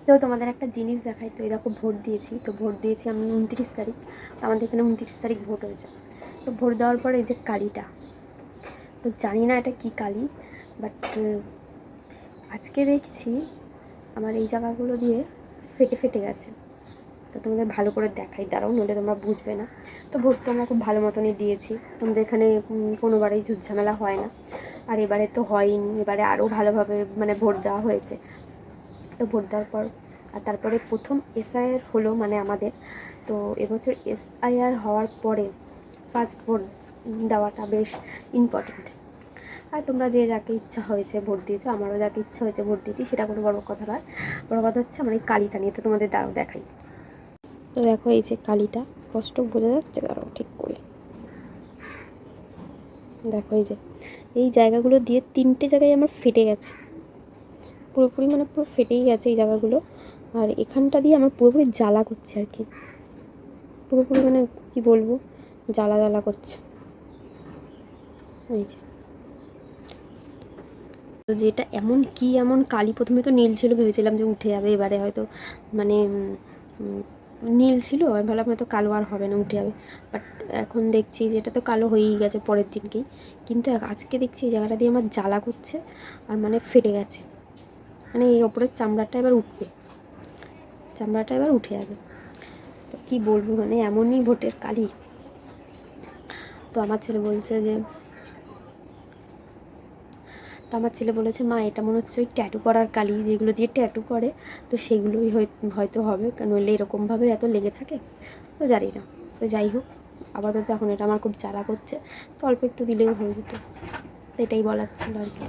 তো তোমাদের একটা জিনিস দেখাই। তো এরকম ভোট দিয়েছি, তো ভোট দিয়েছি আমি 29 তারিখ। তো আমাদের এখানে 29 তারিখ ভোট হয়েছে। তো ভোট দেওয়ার পরে এই যে কালিটা, তো জানি না এটা কি কালি, বাট আজকে দেখছি আমার এই জায়গাগুলো দিয়ে ফেটে ফেটে গেছে। তো তোমাদের ভালো করে দেখাই, দাঁড়াও, নইলে তোমরা বুঝবে না। তো ভোট তো আমরা খুব ভালো মতনই দিয়েছি। তোমাদের এখানে কোনোবারেই ঝুটঝামেলা হয় না, আর এবারে তো হয়নি, এবারে আরও ভালোভাবে মানে ভোট দেওয়া হয়েছে। তো ভোট দেওয়ার পর আর তারপরে প্রথম এসআইআর হলো মানে আমাদের। তো এবছর এসআইআর হওয়ার পরে ফার্স্ট ভোট দেওয়াটা বেশ ইম্পর্টেন্ট। আর তোমরা যে যাকে ইচ্ছা হয়েছে ভোট দিয়েছো, আমারও যাকে ইচ্ছা হয়েছে ভোট দিয়েছি, সেটা কোনো বড় কথা নয়। বড় কথা হচ্ছে আমার এই কালিটা নিয়ে। তো তোমাদের দাঁড়াও দেখাই। তো দেখো এই যে কালিটা স্পষ্ট বোঝা যাচ্ছে, দাঁড়াও ঠিক করে দেখো। এই যে এই জায়গাগুলো দিয়ে 3টে জায়গায় আমার ফেটে গেছে পুরোপুরি, মানে পুরো ফেটেই গেছে এই জায়গাগুলো। আর এখানটা দিয়ে আমার পুরোপুরি জ্বালা করছে আর কি, পুরোপুরি মানে কি বলবো, জ্বালা জ্বালা করছে। এই যে তো যেটা এমন কালি, প্রথমে তো নীল ছিল, ভেবেছিলাম যে উঠে যাবে এবারে হয়তো, মানে নীল ছিল, আমি ভাবলাম হয়তো কালো আর হবে না, উঠে যাবে। বাট এখন দেখছি যে এটা তো কালো হয়েই গেছে পরের দিনকেই। কিন্তু আজকে দেখছি এই জায়গাটা দিয়ে আমার জ্বালা করছে, আর মানে ফেটে গেছে, মানে এই ওপরের চামড়াটা এবার উঠবে, চামড়াটা এবার উঠে যাবে। তো কী বলবো, মানে এমনই ভোটের কালি। তো আমার ছেলে বলছে যে, তো আমার ছেলে বলেছে, মা এটা মনে হচ্ছে ওই ট্যাটু করার কালি, যেগুলো দিয়ে ট্যাটু করে, তো সেগুলোই হয়তো হবে, নইলে এরকমভাবে এত লেগে থাকে। তো জানি না। তো যাই হোক, আপাতত এখন এটা আমার খুব জ্বালা করছে, তো অল্প একটু দিলেও হয়ে যেত। এটাই বলার ছিল আর কি।